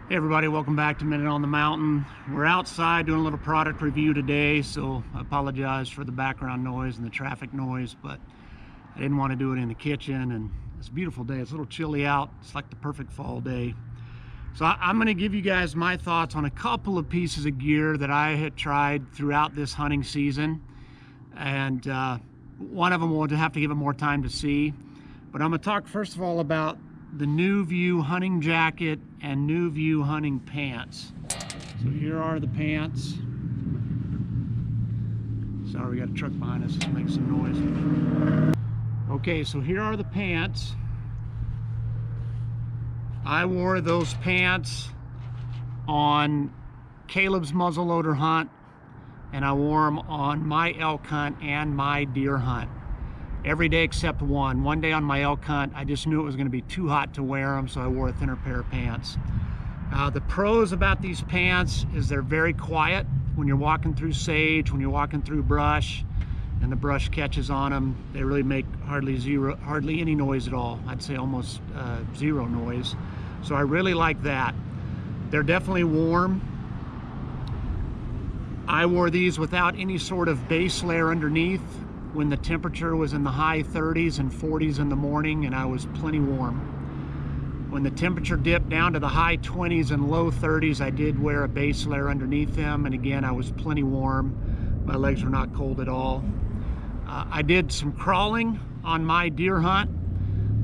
Hey everybody, welcome back to Minute on the Mountain. We're outside doing a little product review today, so I apologize for the background noise and the traffic noise, but I didn't want to do it in the kitchen, and it's a beautiful day. It's a little chilly out. It's like the perfect fall day. So I'm going to give you guys my thoughts on a couple of pieces of gear that I had tried throughout this hunting season, and one of them we'll have to give it more time to see. But I'm going to talk first of all about the New View hunting jacket and New View hunting pants. So here are the pants. Sorry, we got a truck behind us. It's making some noise. Okay, so here are the pants. I wore those pants on Caleb's muzzleloader hunt, and I wore them on my elk hunt and my deer hunt. Every day except one. One day on my elk hunt, I just knew it was going to be too hot to wear them, so I wore a thinner pair of pants. The pros about these pants is they're very quiet when you're walking through sage, when you're walking through brush, and the brush catches on them. They really make hardly any noise at all. I'd say almost zero noise. So I really like that. They're definitely warm. I wore these without any sort of base layer underneath when the temperature was in the high 30s and 40s in the morning, and I was plenty warm. When the temperature dipped down to the high 20s and low 30s, I did wear a base layer underneath them, and again, I was plenty warm. My legs were not cold at all. I did some crawling on my deer hunt.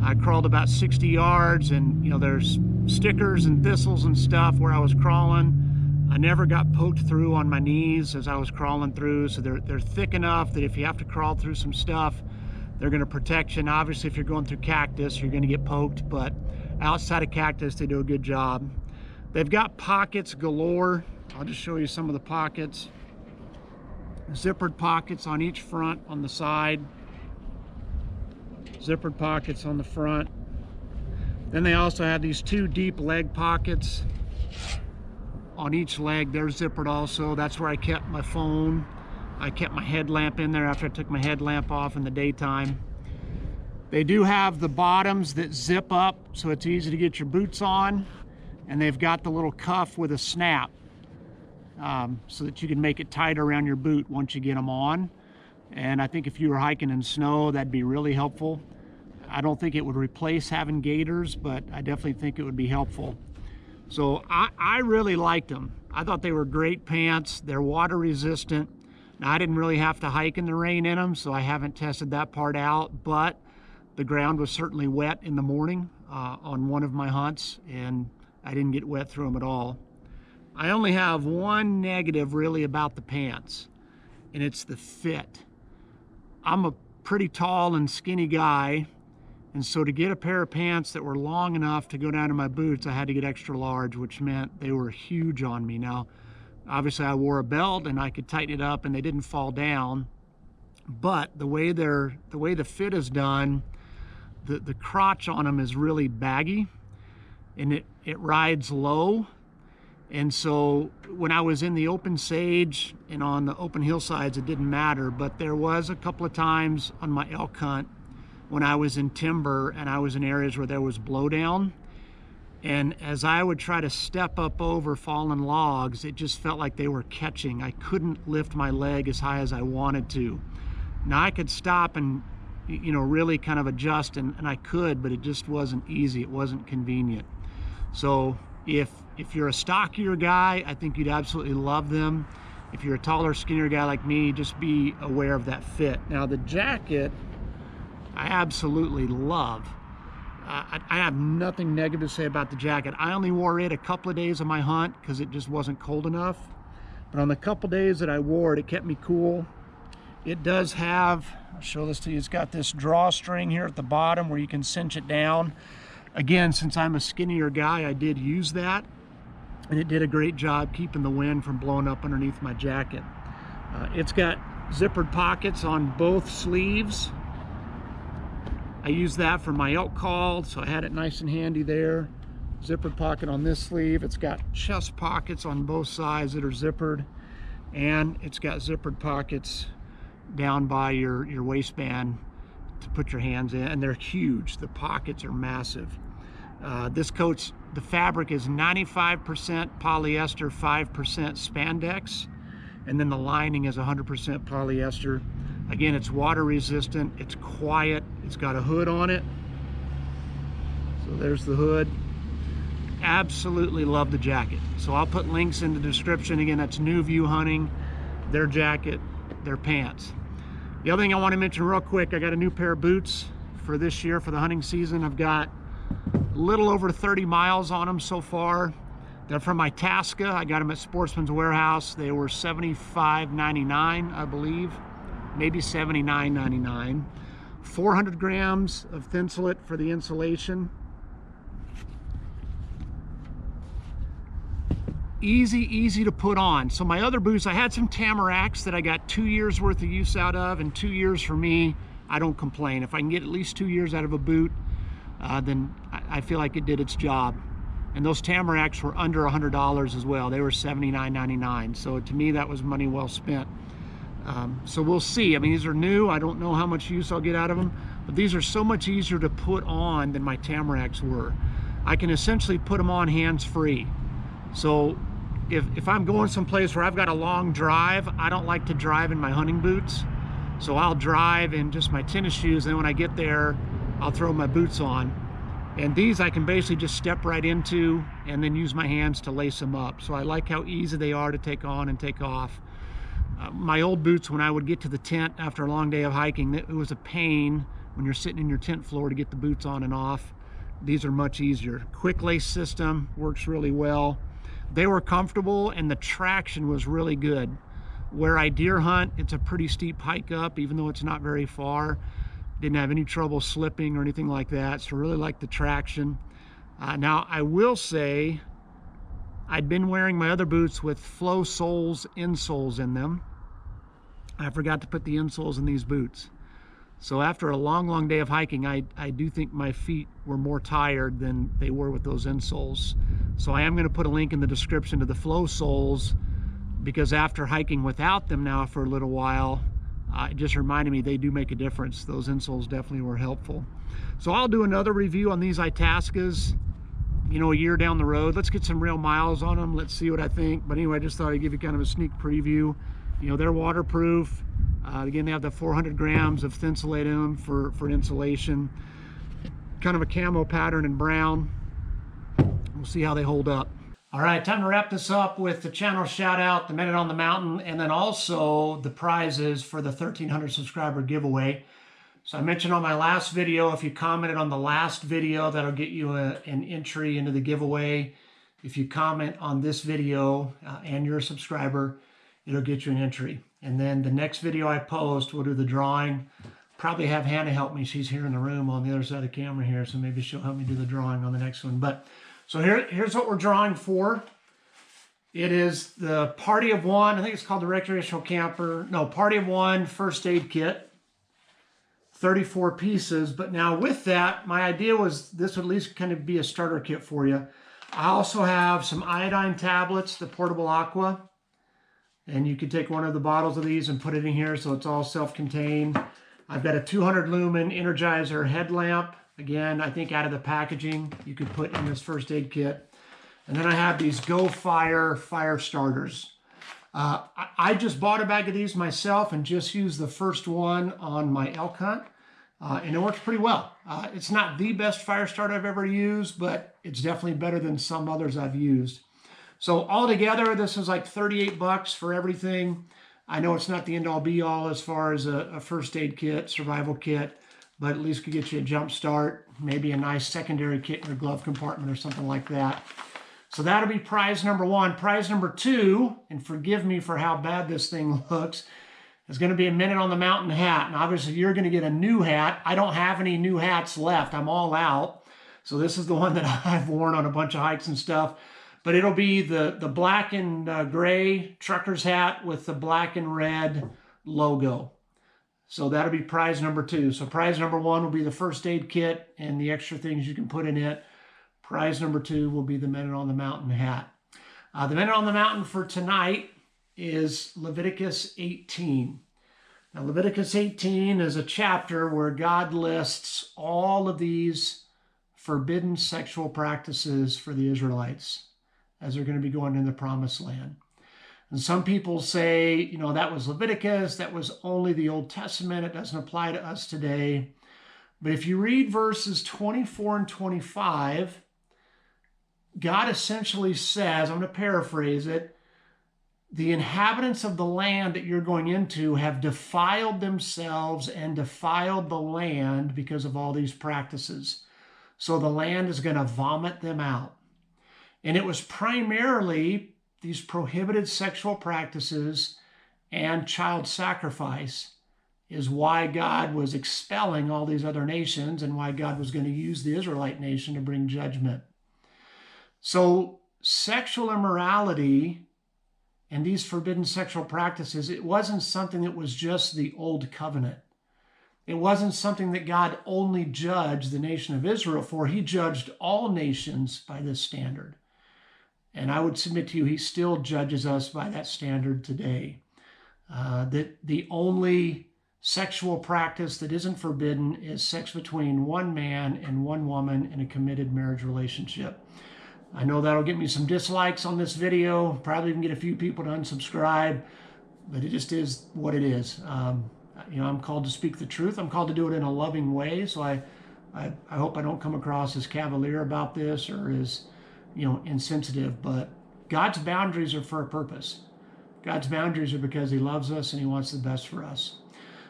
I crawled about 60 yards, and there's stickers and thistles and stuff where I was crawling. I never got poked through on my knees as I was crawling through, so they're thick enough that if you have to crawl through some stuff, they're going to protect you. And obviously, if you're going through cactus, you're going to get poked, but outside of cactus, they do a good job. They've got pockets galore. I'll just show you some of the pockets. Zippered pockets on each front, on the side. Zippered pockets on the front. Then they also have these two deep leg pockets on each leg. They're zippered also. That's where I kept my phone. I kept my headlamp in there after I took my headlamp off in the daytime. They do have the bottoms that zip up, so it's easy to get your boots on, and they've got the little cuff with a snap so that you can make it tight around your boot once you get them on. And I think if you were hiking in snow, that'd be really helpful. I don't think it would replace having gaiters, but I definitely think it would be helpful. So I really liked them. I thought they were great pants. They're water resistant. Now, I didn't really have to hike in the rain in them, so I haven't tested that part out, but the ground was certainly wet in the morning on one of my hunts, and I didn't get wet through them at all. I only have one negative really about the pants, and it's the fit. I'm a pretty tall and skinny guy, and so to get a pair of pants that were long enough to go down to my boots, I had to get extra large, which meant they were huge on me. Now, obviously I wore a belt and I could tighten it up and they didn't fall down, but the way the fit is done, the crotch on them is really baggy, and it rides low. And so when I was in the open sage and on the open hillsides, it didn't matter, but there was a couple of times on my elk hunt when I was in timber and I was in areas where there was blowdown, and as I would try to step up over fallen logs, it just felt like they were catching. I couldn't lift my leg as high as I wanted to. Now I could stop and really kind of adjust, and I could, but it just wasn't easy. It wasn't convenient. So if you're a stockier guy, I think you'd absolutely love them. If you're a taller, skinnier guy like me, just be aware of that fit. Now the jacket, I absolutely love. I have nothing negative to say about the jacket. I only wore it a couple of days of my hunt because it just wasn't cold enough. But on the couple days that I wore it, it kept me cool. It does have, I'll show this to you, it's got this drawstring here at the bottom where you can cinch it down. Again, since I'm a skinnier guy, I did use that, and it did a great job keeping the wind from blowing up underneath my jacket. It's got zippered pockets on both sleeves. I used that for my elk call, so I had it nice and handy there. Zippered pocket on this sleeve. It's got chest pockets on both sides that are zippered, and it's got zippered pockets down by your waistband to put your hands in, and they're huge. The pockets are massive. This coat's, the fabric is 95% polyester, 5% spandex, and then the lining is 100% polyester. Again, it's water resistant, it's quiet, it's got a hood on it. So there's the hood. Absolutely love the jacket. So I'll put links in the description. Again, that's New View Hunting, their jacket, their pants. The other thing I want to mention real quick, I got a new pair of boots for this year for the hunting season. I've got a little over 30 miles on them so far. They're from Itasca. I got them at Sportsman's Warehouse. They were $75.99, I believe, maybe $79.99. 400 grams of Thinsulate for the insulation. Easy to put on. So my other boots, I had some Tamaracks that I got 2 years worth of use out of, and 2 years for me, I don't complain. If I can get at least 2 years out of a boot, then I feel like it did its job. And those Tamaracks were under $100 as well. They were $79.99. So to me, that was money well spent. So we'll see. I mean, these are new. I don't know how much use I'll get out of them, but these are so much easier to put on than my Tamaracks were. I can essentially put them on hands-free. So if I'm going someplace where I've got a long drive, I don't like to drive in my hunting boots. So I'll drive in just my tennis shoes, and then when I get there, I'll throw my boots on. And these I can basically just step right into and then use my hands to lace them up. So I like how easy they are to take on and take off. My old boots, when I would get to the tent after a long day of hiking, it was a pain when you're sitting in your tent floor to get the boots on and off. These are much easier. Quick lace system works really well. They were comfortable and the traction was really good. Where I deer hunt, it's a pretty steep hike up, even though it's not very far. Didn't have any trouble slipping or anything like that, so really like the traction. Now, I will say, I'd been wearing my other boots with flow soles, insoles in them. I forgot to put the insoles in these boots. So after a long day of hiking, I do think my feet were more tired than they were with those insoles. So I am going to put a link in the description to the flow soles, because after hiking without them now for a little while, it just reminded me they do make a difference. Those insoles definitely were helpful. So I'll do another review on these Itascas, you know, a year down the road. Let's get some real miles on them. Let's see what I think. But anyway, I just thought I'd give you kind of a sneak preview. You know, they're waterproof. Again, they have the 400 grams of Thinsulate in them for insulation. Kind of a camo pattern in brown. We'll see how they hold up. All right, time to wrap this up with the channel shout out, the Minute on the Mountain, and then also the prizes for the 1,300 subscriber giveaway. So I mentioned on my last video, if you commented on the last video, that'll get you an entry into the giveaway. If you comment on this video and you're a subscriber, it'll get you an entry. And then the next video I post, we'll do the drawing. Probably have Hannah help me. She's here in the room on the other side of the camera here, so maybe she'll help me do the drawing on the next one. But so here's what we're drawing for. It is the Party of One. I think it's called the Recreational Camper. No, Party of One First Aid Kit. 34 pieces. But now with that, my idea was this would at least kind of be a starter kit for you. I also have some iodine tablets, the Portable Aqua. And you can take one of the bottles of these and put it in here so it's all self-contained. I've got a 200 lumen Energizer headlamp. Again, I think out of the packaging you could put in this first aid kit. And then I have these Go Fire fire starters. I just bought a bag of these myself and just used the first one on my elk hunt. And it works pretty well. It's not the best fire starter I've ever used, but it's definitely better than some others I've used. So altogether, this is like 38 bucks for everything. I know it's not the end all be all as far as a first aid kit, survival kit, but at least could get you a jump start, maybe a nice secondary kit in your glove compartment or something like that. So that'll be prize number one. Prize number two, and forgive me for how bad this thing looks, is going to be a Minute on the Mountain hat. And obviously you're going to get a new hat. I don't have any new hats left. I'm all out. So this is the one that I've worn on a bunch of hikes and stuff. But it'll be the black and gray trucker's hat with the black and red logo. So that'll be prize number two. So prize number one will be the first aid kit and the extra things you can put in it. Prize number two will be the Minute on the Mountain hat. The Minute on the Mountain for tonight is Leviticus 18. Now Leviticus 18 is a chapter where God lists all of these forbidden sexual practices for the Israelites as they're going to be going in the promised land. And some people say, you know, that was Leviticus, that was only the Old Testament, it doesn't apply to us today. But if you read verses 24 and 25, God essentially says, I'm going to paraphrase it, the inhabitants of the land that you're going into have defiled themselves and defiled the land because of all these practices. So the land is going to vomit them out. And it was primarily these prohibited sexual practices and child sacrifice is why God was expelling all these other nations and why God was going to use the Israelite nation to bring judgment. So sexual immorality and these forbidden sexual practices, it wasn't something that was just the old covenant. It wasn't something that God only judged the nation of Israel for. He judged all nations by this standard. And I would submit to you, he still judges us by that standard today. That the only sexual practice that isn't forbidden is sex between one man and one woman in a committed marriage relationship. I know that'll get me some dislikes on this video, probably even get a few people to unsubscribe, but it just is what it is. You know, I'm called to speak the truth. I'm called to do it in a loving way. So I hope I don't come across as cavalier about this or as, you know, insensitive, but God's boundaries are for a purpose. God's boundaries are because he loves us and he wants the best for us.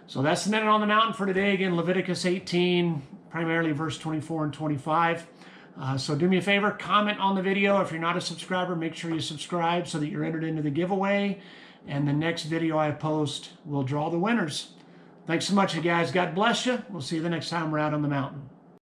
So that's the Minute on the Mountain for today. Again, Leviticus 18, primarily verse 24 and 25. So do me a favor, comment on the video. If you're not a subscriber, make sure you subscribe so that you're entered into the giveaway. And the next video I post will draw the winners. Thanks so much, you guys. God bless you. We'll see you the next time we're out on the mountain.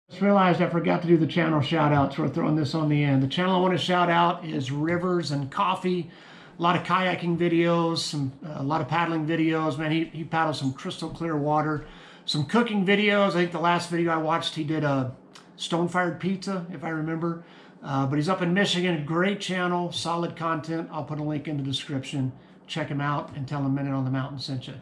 Just realized I forgot to do the channel shout out, so we're throwing this on the end. The channel I want to shout out is Rivers and Coffee. A lot of kayaking videos, a lot of paddling videos. Man, he paddles some crystal clear water. Some cooking videos. I think the last video I watched, he did a stone-fired pizza, if I remember. But he's up in Michigan. Great channel, solid content. I'll put a link in the description. Check him out and tell him Minute on the Mountain sent you.